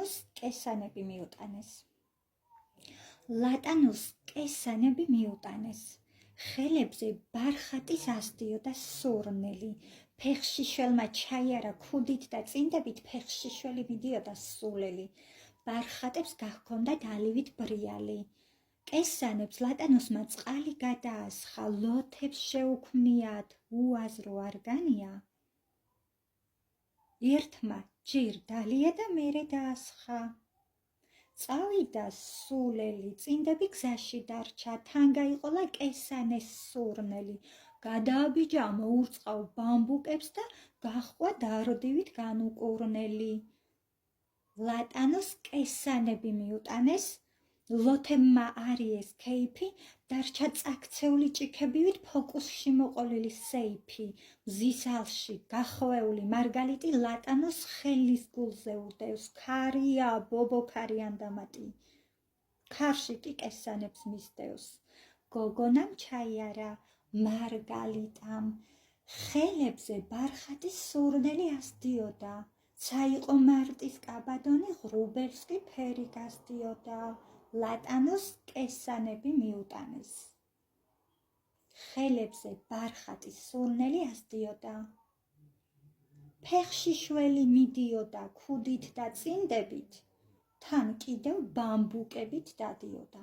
ლატანოს კესანები მიუტანეს. ლატანოს კესანები მიუტანეს. ხელებზე ბარხატის ასდიოდა სურნელი. ფეხშიშველმა ჩაიარა ქუდით და წინდებით ფეხშიშველი მიდიოდა სულელი. ბარხატებს გაჰქონდათ ალივით ბრიალი. კესანებს ლატანოსმა წყალი გადაასხა, ლოთებს შეუქმნიათ, უაზრო არ განია. ერთმა ჯერ დალია და მერე დაასხა. წავიდა სულელი, წინდები გზაში დარჩა, თან გაიყოლა კესანეს სურნელი. გადააბიჯა მოურწყავ ბამბუკებს და გაჰყვა დარდივით განუკურნელი. ლატანოს კესანები მიუტანეს, ლოთებმა არიეს ქეიფი, დარჩა წაქცეული ჭიქებივით ფოკუსში მოყოლილი სეიფი. მზის ალში გახვეული მარგალიტი ლატანოს ხელის გულზე უდევს, ქარია, ბობოქარი ანდამატი. ქარში კი კესანებს მისდევს. გოგონამ ჩაიარა მარგალიტამ, ხელებზე ბარხატის სურნელი ასდიოდა. ცაიყო მარტის კაბადონი, ღრუბელს კი ფერი გასდიოდა. ლატანოს კესანები მიუტანეს. ხელებზე ბარხატის სურნელი ასდიოდა. ფეხშიშველი მიდიოდა ქუდით და წინდებით, თან კიდევ ბამბუკებით დადიოდა.